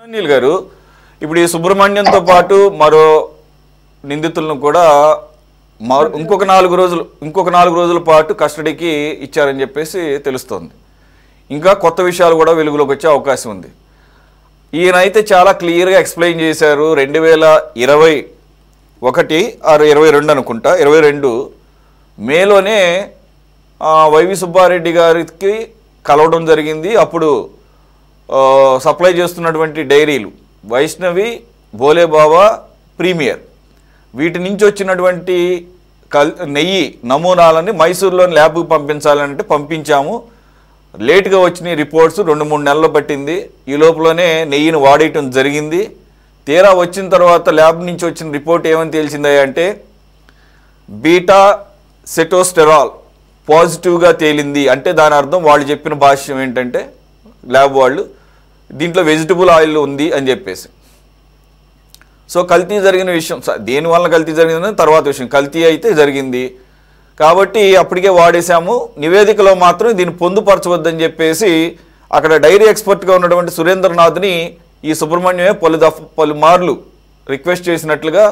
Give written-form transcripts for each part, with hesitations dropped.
అనిల్ గారు, ఇప్పుడు ఈ సుబ్రహ్మణ్యంతో పాటు మరో నిందితులను కూడా ఇంకొక నాలుగు రోజుల పాటు కస్టడీకి ఇచ్చారని చెప్పేసి తెలుస్తోంది. ఇంకా కొత్త విషయాలు కూడా వెలుగులోకి వచ్చే అవకాశం ఉంది. ఈయన అయితే చాలా క్లియర్గా ఎక్స్ప్లెయిన్ చేశారు. 2021 ఆరు 22 అనుకుంటా, 22 మేలోనే వైవి సుబ్బారెడ్డి గారికి కలవడం జరిగింది. అప్పుడు సప్లై చేస్తున్నటువంటి డైరీలు వైష్ణవి, భోలేబాబా, ప్రీమియర్, వీటి నుంచి వచ్చినటువంటి నెయ్యి నమూనాలని మైసూరులోని ల్యాబ్కి పంపించాలంటే పంపించాము. లేట్గా వచ్చిన రిపోర్ట్స్ 2-3 నెలలు పట్టింది. ఈ లోపలనే నెయ్యిని వాడేయటం జరిగింది. తీరా వచ్చిన తర్వాత ల్యాబ్ నుంచి వచ్చిన రిపోర్ట్ ఏమని తెలిసిందా అంటే బీటా సెటోస్టెరాల్ పాజిటివ్గా తేలింది. అంటే దాని అర్థం వాళ్ళు చెప్పిన భాష్యం ఏంటంటే ల్యాబ్ వాళ్ళు దీంట్లో వెజిటబుల్ ఆయిల్ ఉంది అని చెప్పేసి. సో కల్తీ జరిగిన విషయం, దేనివల్ల కల్తీ జరిగిందని తర్వాత విషయం, కల్తీ అయితే జరిగింది కాబట్టి అప్పటికే వాడేశాము. నివేదికలో మాత్రం దీన్ని పొందుపరచవద్దని చెప్పేసి అక్కడ డైరీ ఎక్స్పర్ట్గా ఉన్నటువంటి సురేంద్రనాథ్ని ఈ సుబ్రహ్మణ్యమే పలుమార్లు రిక్వెస్ట్ చేసినట్లుగా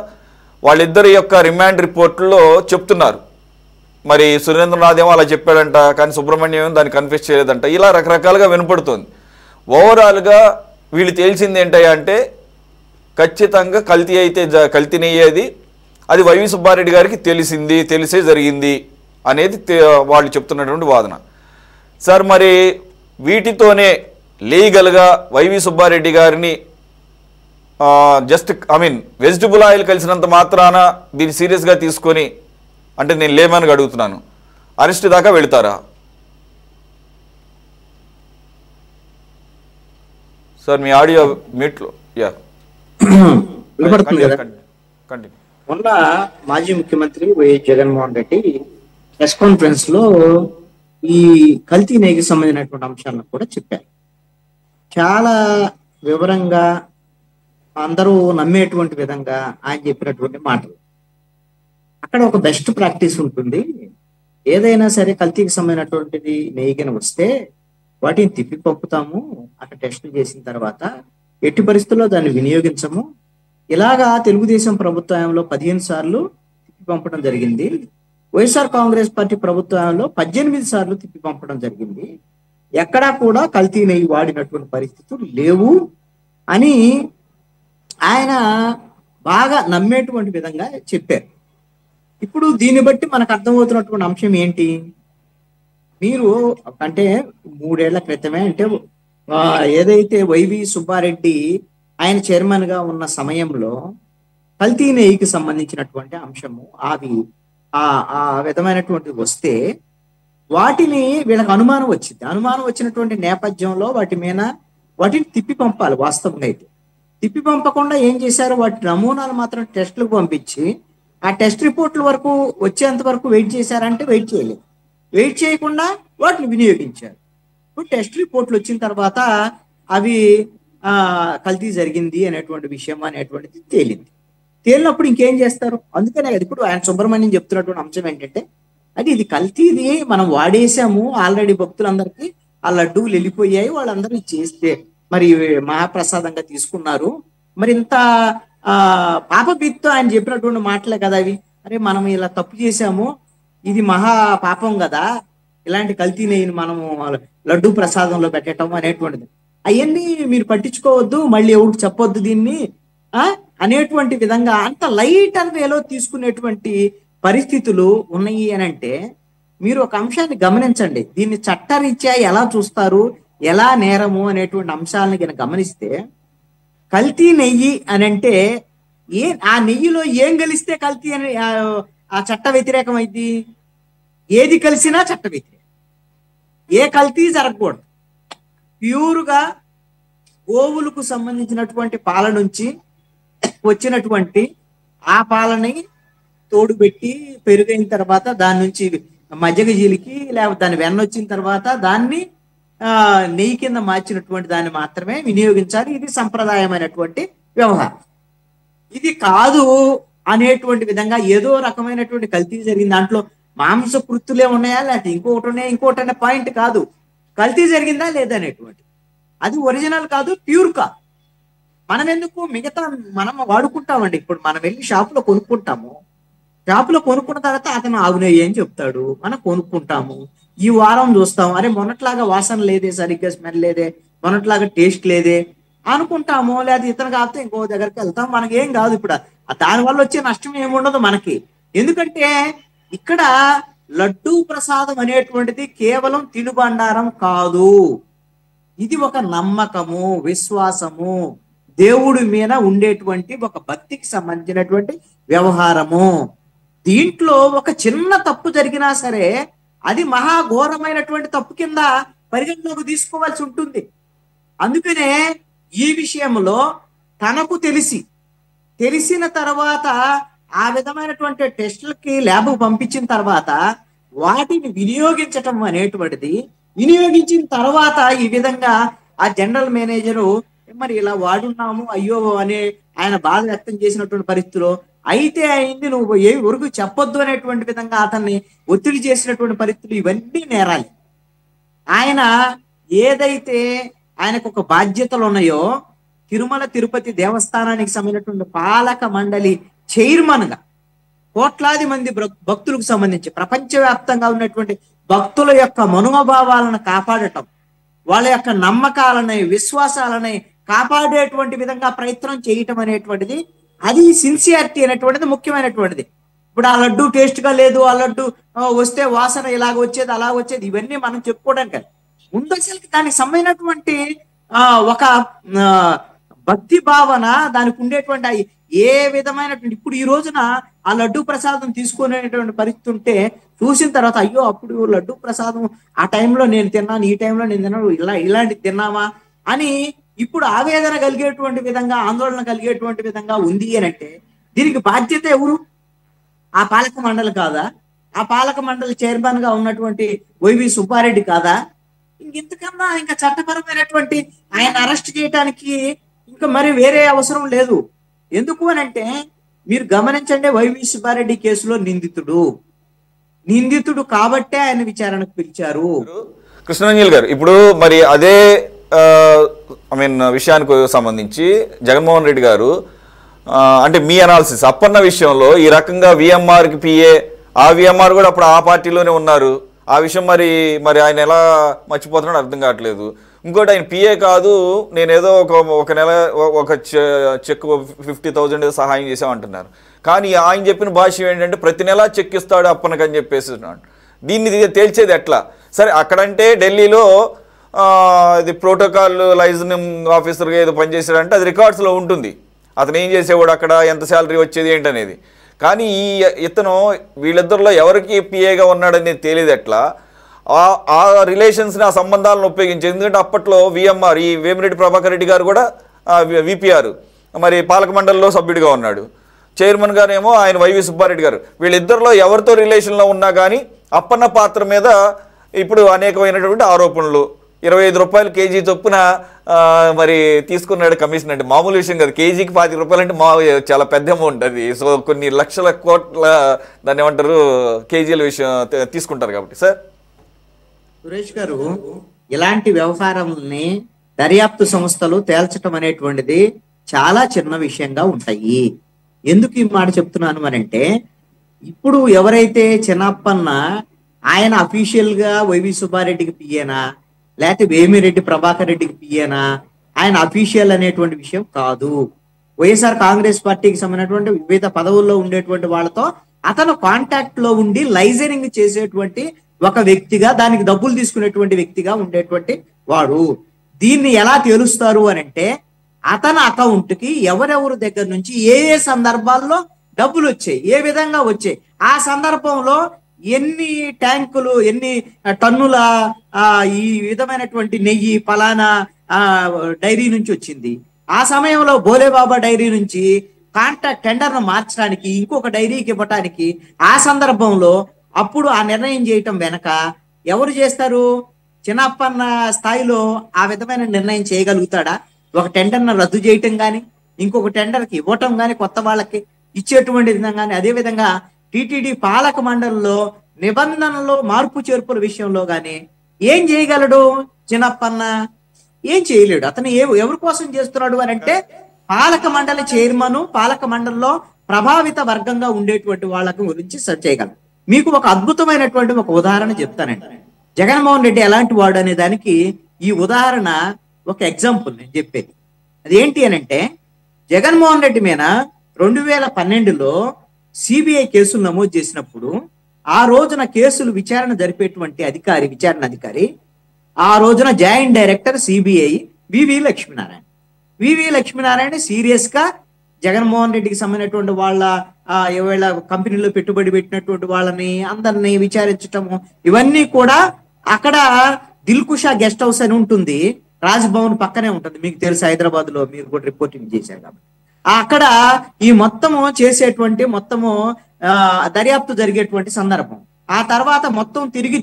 వాళ్ళిద్దరి యొక్క రిమాండ్ రిపోర్ట్లో చెప్తున్నారు. మరి సురేంద్రనాథ్ ఏమో అలా చెప్పాడంట, కానీ సుబ్రహ్మణ్యం ఏమో దాన్ని కన్ఫెస్ చేయలేదంట. ఇలా రకరకాలుగా వినపడుతుంది. ఓవరాల్గా వీళ్ళు తేల్చింది ఏంటయ్యా అంటే ఖచ్చితంగా కల్తీ అయితే కల్తీనయ్యేది, అది వైవి సుబ్బారెడ్డి గారికి తెలిసే జరిగింది అనేది వాళ్ళు చెప్తున్నటువంటి వాదన. సార్, మరి వీటితోనే లీగల్గా వైవి సుబ్బారెడ్డి గారిని వెజిటబుల్ ఆయిల్ కలిసినంత మాత్రాన దీన్ని సీరియస్గా తీసుకొని, అంటే నేను లేమని అడుగుతున్నాను, అరెస్ట్ దాకా వెళతారా? సార్ మీ ఆడియో మీట్లో మొన్న మాజీ ముఖ్యమంత్రి YS Jaganmohan Reddy press conference లో ఈ కల్తీ నెయ్యికి సంబంధించినటువంటి అంశాలను కూడా చెప్పారు. చాలా వివరంగా అందరూ నమ్మేటువంటి విధంగా ఆయన చెప్పినటువంటి మాటలు. అక్కడ ఒక బెస్ట్ ప్రాక్టీస్ ఉంటుంది. ఏదైనా సరే కల్తీకి సంబంధించినటువంటిది నెయ్యికి వస్తే వాటిని తిప్పి పంపుతాము. అక్కడ టెస్టులు చేసిన తర్వాత ఎట్టి పరిస్థితుల్లో దాన్ని వినియోగించము. ఇలాగా తెలుగుదేశం ప్రభుత్వంలో 15 సార్లు తిప్పి పంపడం జరిగింది. వైఎస్ఆర్ కాంగ్రెస్ పార్టీ ప్రభుత్వంలో 18 సార్లు తిప్పి పంపడం జరిగింది. ఎక్కడా కూడా కల్తీ నెయ్యి వాడినటువంటి పరిస్థితులు లేవు అని ఆయన బాగా నమ్మేటువంటి విధంగా చెప్పారు. ఇప్పుడు దీన్ని బట్టి మనకు అర్థమవుతున్నటువంటి అంశం ఏంటి? మీరు అంటే 3 ఏళ్ల క్రితమే, అంటే ఏదైతే వైవి సుబ్బారెడ్డి ఆయన చైర్మన్ గా ఉన్న సమయంలో కల్తీ నెయ్యికి సంబంధించినటువంటి అంశము అవి ఆ విధమైనటువంటి వస్తే వాటిని వీళ్ళకి అనుమానం వచ్చింది. అనుమానం వచ్చినటువంటి నేపథ్యంలో వాటిని తిప్పి పంపాలి. వాస్తవంగా అయితే తిప్పి పంపకుండా ఏం చేశారు, వాటి నమూనాలు మాత్రం టెస్టులకు పంపించి ఆ టెస్ట్ రిపోర్ట్ల వరకు వచ్చేంత వరకు వెయిట్ చేశారంటే వెయిట్ చేయలేదు. వెయిట్ చేయకుండా వాటిని వినియోగించారు. ఇప్పుడు టెస్ట్ రిపోర్ట్లు వచ్చిన తర్వాత అవి కల్తీ జరిగింది అనేటువంటి విషయం అనేటువంటిది తేలినప్పుడు ఇంకేం చేస్తారు? అందుకనే ఇప్పుడు ఆయన సుబ్రహ్మణ్యం చెప్తున్నటువంటి అంశం ఏంటంటే అది ఇది కల్తీది మనం వాడేసాము, ఆల్రెడీ భక్తులందరికీ ఆ లడ్డూలు వెళ్ళిపోయాయి, వాళ్ళందరూ చేస్తే మరి మహాప్రసాదంగా తీసుకున్నారు. మరి ఇంత పాపభీతితో ఆయన చెప్పినటువంటి మాటలే కదా అవి. అరే మనం ఇలా తప్పు చేశాము, ఇది మహా పాపం కదా, ఇలాంటి కల్తీ నెయ్యిని మనము లడ్డూ ప్రసాదంలో పెట్టడం అనేటువంటిది. అవన్నీ మీరు పట్టించుకోవద్దు, మళ్ళీ ఎవరికి చెప్పొద్దు దీన్ని అనేటువంటి విధంగా అంత లైట్ అండ్ వేలో తీసుకునేటువంటి పరిస్థితులు ఉన్నాయి అని అంటే మీరు ఒక అంశాన్ని గమనించండి. దీన్ని చట్టరీత్యా ఎలా చూస్తారు, ఎలా నేరము అనేటువంటి అంశాలను కనుక గమనిస్తే కల్తీ నెయ్యి అని అంటే ఆ నెయ్యిలో ఏం కలిస్తే కల్తీ అని ఆ చట్ట వ్యతిరేకం అయింది. ఏది కలిసినా చట్ట వ్యతిరేకం. ఏ కల్తీ జరగకూడదు. ప్యూర్గా గోవులకు సంబంధించినటువంటి పాల నుంచి వచ్చినటువంటి ఆ పాలని తోడుపెట్టి పెరుగైన తర్వాత దాని నుంచి మజ్జిగ జీలికి లేకపోతే దాని వెన్న వచ్చిన తర్వాత దాన్ని నెయ్యి కింద మార్చినటువంటి దాన్ని మాత్రమే వినియోగించాలి. ఇది సంప్రదాయమైనటువంటి వ్యవహారం. ఇది కాదు అనేటువంటి విధంగా ఏదో రకమైనటువంటి కల్తీ జరిగింది, దాంట్లో మాంసకృత్తులే ఉన్నాయా లేకపోతే ఇంకోటి అనే పాయింట్ కాదు, కల్తీ జరిగిందా లేదా అనేటువంటి. అది ఒరిజినల్ కాదు, ప్యూర్ కాదు. మనం ఎందుకు మిగతా మనం వాడుకుంటామండి. ఇప్పుడు మనం వెళ్ళి షాపులో కొనుక్కుంటాము. షాపులో కొనుక్కున్న తర్వాత అతను ఆగునేయి అని చెప్తాడు, మనం కొనుక్కుంటాము. ఈ వారం చూస్తాం, అరే మొన్నట్లాగా వాసన లేదే, సరిగ్గా స్మెల్ లేదే, మొన్నట్లాగా టేస్ట్ లేదే అనుకుంటాము. లేదా ఇతను కాకపోతే ఇంకో దగ్గరికి వెళ్తాం. మనకేం కాదు. ఇప్పుడు దానివల్ల వచ్చే నష్టం ఏముండదు మనకి. ఎందుకంటే ఇక్కడ లడ్డూ ప్రసాదం అనేటువంటిది కేవలం తినుబండారం కాదు. ఇది ఒక నమ్మకము, విశ్వాసము, దేవుడి మీద ఉండేటువంటి ఒక భక్తికి సంబంధించినటువంటి వ్యవహారము. దీంట్లో ఒక చిన్న తప్పు జరిగినా సరే అది మహాఘోరమైనటువంటి తప్పు కింద పరిగణలోకి తీసుకోవాల్సి ఉంటుంది. అందుకనే ఈ విషయంలో తనకు తెలిసిన తర్వాత ఆ విధమైనటువంటి టెస్టులకి ల్యాబ్ పంపించిన తర్వాత వాటిని వినియోగించటం అనేటువంటిది, వినియోగించిన తర్వాత ఈ విధంగా ఆ జనరల్ మేనేజరు మరి ఇలా వాడున్నాము అయ్యో అనే ఆయన బాధ వ్యక్తం చేసినటువంటి పరిస్థితిలో, అయితే అయింది నువ్వు ఏ వరకు చెప్పొద్దు అనేటువంటి విధంగా అతన్ని ఒత్తిడి చేసినటువంటి పరిస్థితులు, ఇవన్నీ నేరాలి. ఆయన ఏదైతే ఆయనకు ఒక బాధ్యతలు ఉన్నాయో, తిరుమల తిరుపతి దేవస్థానానికి సంబంధించినటువంటి పాలక మండలి చైర్మన్ గా కోట్లాది మంది భక్తులకు సంబంధించి ప్రపంచవ్యాప్తంగా ఉన్నటువంటి భక్తుల యొక్క మనోభావాలను కాపాడటం, వాళ్ళ యొక్క నమ్మకాలని, విశ్వాసాలని కాపాడేటువంటి విధంగా ప్రయత్నం చేయటం అనేటువంటిది, అది సిన్సియారిటీ అనేటువంటిది ముఖ్యమైనటువంటిది. ఇప్పుడు ఆ లడ్డు టేస్ట్ గా లేదు, ఆ లడ్డు వస్తే వాసన ఇలాగ వచ్చేది అలా వచ్చేది, ఇవన్నీ మనం చెప్పుకోవడానికి కాదు. ముందు అసలు దానికి సంబంధించినటువంటి ఒక భక్తి భావన, దానికి ఉండేటువంటి ఏ విధమైనటువంటి, ఇప్పుడు ఈ రోజున ఆ లడ్డు ప్రసాదం తీసుకునేటువంటి పరిస్థితి ఉంటే చూసిన తర్వాత అయ్యో అప్పుడు లడ్డు ప్రసాదం ఆ టైంలో నేను తిన్నాను, ఈ టైంలో నేను తిన్నాను, ఇలాంటి తిన్నామా అని ఇప్పుడు ఆవేదన కలిగేటువంటి విధంగా, ఆందోళన కలిగేటువంటి విధంగా ఉంది అని అంటే దీనికి బాధ్యత ఎవరు? ఆ పాలక మండలి కాదా? ఆ పాలక మండలి చైర్మన్ గా ఉన్నటువంటి వైవి సుబ్బారెడ్డి కాదా? ఇంతకన్నా ఇంకా చట్టపరమైనటువంటి ఆయన అరెస్ట్ చేయడానికి ఇంకా మరి వేరే అవసరం లేదు. ఎందుకు అని అంటే మీరు గమనించండి, వైవి సుబ్బారెడ్డి కేసులో నిందితుడు కాబట్టే ఆయన విచారణకు పిలిచారు. కృష్ణరంజన్ గారు, ఇప్పుడు మరి అదే విషయానికి సంబంధించి జగన్మోహన్ రెడ్డి గారు అంటే మీ అనాలిసిస్ అప్పన్న విషయంలో ఈ రకంగా విఎంఆర్కి పిఏ, ఆ విఎంఆర్ కూడా అప్పుడు ఆ పార్టీలోనే ఉన్నారు. ఆ విషయం మరి ఆయన ఎలా మర్చిపోతున్నాడో అర్థం కావట్లేదు. ఇంకోటి ఆయన పిఏ కాదు, నేనేదో ఒక నెల ఒక చెక్ 50,000 సహాయం చేసామంటున్నారు. కానీ ఆయన చెప్పిన భాష ఏంటంటే ప్రతి నెల చెక్ ఇస్తాడు అప్పనకని చెప్పేసి. దీన్ని తేల్చేది ఎట్లా? సరే, అక్కడంటే ఢిల్లీలో ఇది ప్రోటోకాల్ లైజనింగ్ ఆఫీసర్గా ఏదో పనిచేశాడంటే అది రికార్డ్స్లో ఉంటుంది, అతను ఏం చేసేవాడు, అక్కడ ఎంత శాలరీ వచ్చేది ఏంటనేది. కానీ ఇతను వీళ్ళిద్దరిలో ఎవరికి పిఏగా ఉన్నాడనేది తేలిది ఎట్లా? ఆ రిలేషన్స్ని, ఆ సంబంధాలను ఉపయోగించి, ఎందుకంటే అప్పట్లో విఎంఆర్ ఈ వేమిరెడ్డి ప్రభాకర్ రెడ్డి గారు కూడా విపిఆర్ మరి పాలక మండలిలో సభ్యుడిగా ఉన్నాడు, చైర్మన్ గారేమో ఆయన వైవి సుబ్బారెడ్డి గారు. వీళ్ళిద్దరిలో ఎవరితో రిలేషన్లో ఉన్నా కానీ అప్పన్న పాత్ర మీద ఇప్పుడు అనేకమైనటువంటి ఆరోపణలు. 25 రూపాయలు కేజీ చొప్పున మరి తీసుకున్నాడు కమిషన్. అంటే మామూలు విషయం కాదు, కేజీకి 25 రూపాయలు అంటే చాలా పెద్ద అమౌంట్ అది. సో కొన్ని లక్షల కోట్ల దాన్ని ఏమంటారు కేజీల విషయం తీసుకుంటారు కాబట్టి. సార్ సురేష్ గారు, ఇలాంటి వ్యవహారాలని దర్యాప్తు సంస్థలు తేల్చడం అనేటువంటిది చాలా చిన్న విషయంగా ఉంటాయి. ఎందుకు ఈ మాట చెప్తున్నాను అనంటే, ఇప్పుడు ఎవరైతే చిన్నప్పన్న ఆయన అఫీషియల్ గా వైవి సుబ్బారెడ్డికి పిఏనా, లేకపోతే వేమిరెడ్డి ప్రభాకర్ రెడ్డికి పిఏనా, ఆయన అఫీషియల్ అనేటువంటి విషయం కాదు. వైఎస్ఆర్ కాంగ్రెస్ పార్టీకి సంబంధించినటువంటి వివిధ పదవుల్లో ఉండేటువంటి వాళ్ళతో అతను కాంటాక్ట్ లో ఉండి లైజనింగ్ చేసేటువంటి ఒక వ్యక్తిగా, దానికి డబ్బులు తీసుకునేటువంటి వ్యక్తిగా ఉండేటువంటి వాడు. దీన్ని ఎలా తేలుస్తారు అని అంటే, అతని అకౌంట్ కి ఎవరెవరి దగ్గర నుంచి ఏ సందర్భాల్లో డబ్బులు వచ్చాయి, ఏ విధంగా వచ్చాయి, ఆ సందర్భంలో ఎన్ని ట్యాంకులు, ఎన్ని టన్నుల ఈ విధమైనటువంటి నెయ్యి ఫలానా డైరీ నుంచి వచ్చింది, ఆ సమయంలో భోలేబాబా డైరీ నుంచి కాంట్రాక్ట్ టెండర్ను మార్చడానికి ఇంకొక డైరీకి ఇవ్వటానికి ఆ సందర్భంలో అప్పుడు ఆ నిర్ణయం చేయటం వెనక ఎవరు చేస్తారు? చిన్నప్పన్న స్థాయిలో ఆ విధమైన నిర్ణయం చేయగలుగుతాడా? ఒక టెండర్ను రద్దు చేయటం కానీ, ఇంకొక టెండర్కి ఇవ్వటం కానీ, కొత్త వాళ్ళకి ఇచ్చేటువంటి విధంగా కానీ, అదేవిధంగా టిటిడి పాలక మండలిలో నిబంధనలు మార్పు చేర్పుల విషయంలో కానీ ఏం చేయగలడు చిన్నప్పన్న? ఏం చేయలేడు. అతను ఎవరి కోసం చేస్తున్నాడు అని అంటే పాలక మండలి చైర్మన్, పాలక మండలిలో ప్రభావిత వర్గంగా ఉండేటువంటి వాళ్ళ గురించి సెర్చ్ చేయగలం. మీకు ఒక అద్భుతమైనటువంటి ఒక ఉదాహరణ చెప్తానండి. జగన్మోహన్ రెడ్డి ఎలాంటి వాడు అనే దానికి ఈ ఉదాహరణ ఒక ఎగ్జాంపుల్ నేను చెప్పేది. అదేంటి అని అంటే, జగన్మోహన్ రెడ్డి మీద 2012లో సిబిఐ కేసులు నమోదు చేసినప్పుడు ఆ రోజున కేసులు విచారణ జరిపేటువంటి విచారణ అధికారి ఆ రోజున జాయింట్ డైరెక్టర్ సిబిఐ వివి లక్ష్మీనారాయణ సీరియస్ గా జగన్మోహన్ రెడ్డికి సంబంధించినటువంటి వాళ్ళ ఏవేళ కంపెనీలో పెట్టుబడి పెట్టినటువంటి వాళ్ళని అందరినీ విచారించటము, ఇవన్నీ కూడా అక్కడ దిల్కుషా గెస్ట్ హౌస్ అని ఉంటుంది, రాజ్భవన్ పక్కనే ఉంటుంది, మీకు తెలుసు హైదరాబాద్ లో మీరు కూడా రిపోర్టింగ్ చేశారు కాబట్టి. అక్కడ ఈ మొత్తము చేసేటువంటి దర్యాప్తు జరిగేటువంటి సందర్భం. ఆ తర్వాత మొత్తం తిరిగి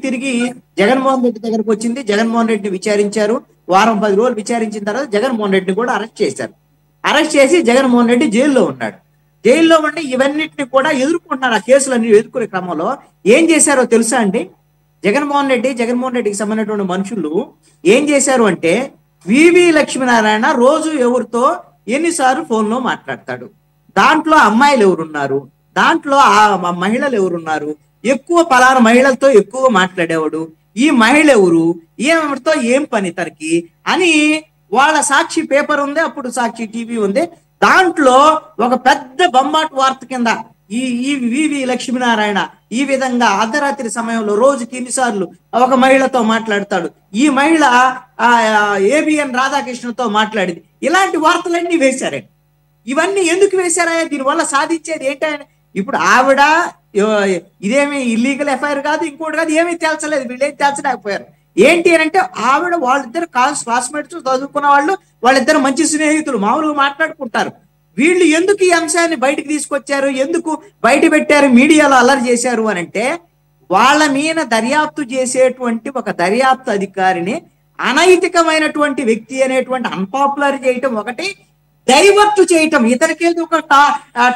జగన్మోహన్ రెడ్డి దగ్గరకు వచ్చింది. జగన్మోహన్ రెడ్డిని విచారించారు. వారం 10 రోజులు విచారించిన తర్వాత జగన్మోహన్ రెడ్డిని కూడా అరెస్ట్ చేశారు. అరెస్ట్ చేసి జగన్మోహన్ రెడ్డి జైల్లో ఉన్నాడు. జైల్లో ఉండి ఇవన్నిటిని కూడా ఎదుర్కొంటున్నారు. ఆ కేసులన్నీ ఎదుర్కొనే క్రమంలో ఏం చేశారో తెలుసా అండి? జగన్మోహన్ రెడ్డికి సంబంధించినటువంటి మనుషులు ఏం చేశారు అంటే, వివి లక్ష్మీనారాయణ రోజు ఎవరితో ఎన్నిసార్లు ఫోన్లో మాట్లాడతాడు, దాంట్లో అమ్మాయిలు ఎవరున్నారు, దాంట్లో ఆ మహిళలు ఎవరున్నారు, ఎక్కువ పలానా మహిళలతో ఎక్కువ మాట్లాడేవాడు, ఈ మహిళ ఎవరు, ఈమెతో ఏం పని తనకి అని వాళ్ళ సాక్షి పేపర్ ఉంది, అప్పుడు సాక్షి టీవీ ఉంది, దాంట్లో ఒక పెద్ద బొమ్మాటు వార్త కింద ఈ వివి లక్ష్మీనారాయణ ఈ విధంగా అర్ధరాత్రి సమయంలో రోజుకి ఇన్నిసార్లు ఒక మహిళతో మాట్లాడతాడు, ఈ మహిళ ఏబిఎన్ రాధాకృష్ణతో మాట్లాడింది, ఇలాంటి వార్తలన్నీ వేశారండి. ఇవన్నీ ఎందుకు వేశారా? దీనివల్ల సాధించేది ఏంటంటే, ఇప్పుడు ఆవిడ ఇదేమి ఇల్లీగల్ ఎఫ్ఐఆర్ కాదు, ఇంకోటి కాదు, ఏమీ తేల్చలేదు, వీళ్ళేం తేల్చలేకపోయారు. ఏంటి అని అంటే, ఆవిడ వాళ్ళిద్దరు క్లాస్మేట్స్, చదువుకున్న వాళ్ళు, వాళ్ళిద్దరు మంచి స్నేహితులు, మామూలుగా మాట్లాడుకుంటారు. వీళ్ళు ఎందుకు ఈ అంశాన్ని బయటకు తీసుకొచ్చారు, ఎందుకు బయట పెట్టారు, మీడియాలో అల్లరి చేశారు అని అంటే, వాళ్ళ మీద దర్యాప్తు చేసేటువంటి ఒక దర్యాప్తు అధికారిని అనైతికమైనటువంటి వ్యక్తి అనేటువంటి అన్పాపులర్ చేయటం ఒకటి, డైవర్ట్ చేయటం, ఇతనికేదో ఒక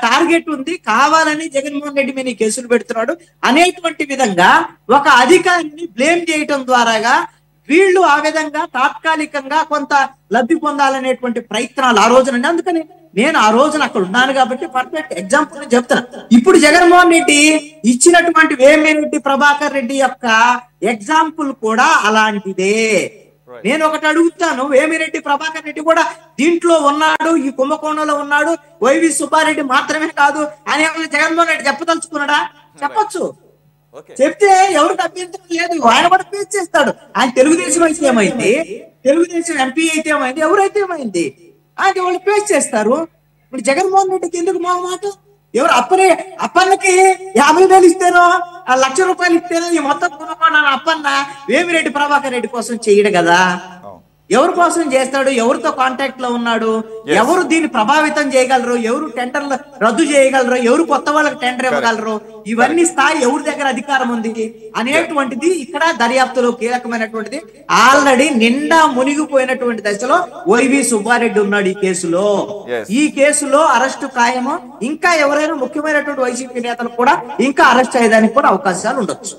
టార్గెట్ ఉంది, కావాలని జగన్మోహన్ రెడ్డి మీద కేసులు పెడుతున్నాడు అనేటువంటి విధంగా ఒక అధికారిని బ్లేమ్ చేయటం ద్వారాగా వీళ్ళు ఆ విధంగా తాత్కాలికంగా కొంత లబ్ధి పొందాలనేటువంటి ప్రయత్నాలు ఆ రోజున. అందుకని నేను ఆ రోజున అక్కడ ఉన్నాను కాబట్టి పర్ఫెక్ట్ ఎగ్జాంపుల్ చెప్తాను. ఇప్పుడు జగన్మోహన్ రెడ్డి ఇచ్చినటువంటి వేమిరెడ్డి ప్రభాకర్ రెడ్డి యొక్క ఎగ్జాంపుల్ కూడా అలాంటిదే. నేను ఒకటి అడుగుతాను, వేమిరెడ్డి ప్రభాకర్ రెడ్డి కూడా దీంట్లో ఉన్నాడు, ఈ కుంభకోణంలో ఉన్నాడు, వైవి సుబ్బారెడ్డి మాత్రమే కాదు అని జగన్మోహన్ రెడ్డి చెప్పదలుచుకున్నాడా? చెప్పొచ్చు, చెప్తే ఎవరికి అభ్యంతరం లేదు, ఆయన కూడా ఫేస్ చేస్తాడు. ఆయన తెలుగుదేశం అయితే ఏమైంది, తెలుగుదేశం ఎంపీ అయితే ఏమైంది, ఎవరైతే ఏమైంది, అది వాళ్ళు ఫేస్ చేస్తారు. ఇప్పుడు జగన్మోహన్ రెడ్డికి ఎందుకు మాట? ఎవరు అప్పన్నకి 50,000 ఇస్తేనో, 1,00,000 రూపాయలు ఇస్తేనో ఈ మొత్తం కుంభకోణాన్ని అప్పన్న వేమిరెడ్డి ప్రభాకర్ రెడ్డి కోసం చేయడు కదా. ఎవరి కోసం చేస్తాడు, ఎవరితో కాంటాక్ట్ లో ఉన్నాడు, ఎవరు దీన్ని ప్రభావితం చేయగలరు, ఎవరు టెండర్లు రద్దు చేయగలరు, ఎవరు కొత్త వాళ్ళకి టెండర్ ఇవ్వగలరు, ఇవన్నీ స్థాయి ఎవరి దగ్గర అధికారం ఉంది అనేటువంటిది ఇక్కడ దర్యాప్తులో కీలకమైనటువంటిది. ఆల్రెడీ నిండా మునిగిపోయినటువంటి దశలో వైవి సుబ్బారెడ్డి ఉన్నాడు ఈ కేసులో. ఈ కేసులో అరెస్టు ఖాయము. ఇంకా ఎవరైనా ముఖ్యమైనటువంటి వైసీపీ నేతలు కూడా ఇంకా అరెస్ట్ అయ్యేదానికి కూడా అవకాశాలు ఉండొచ్చు.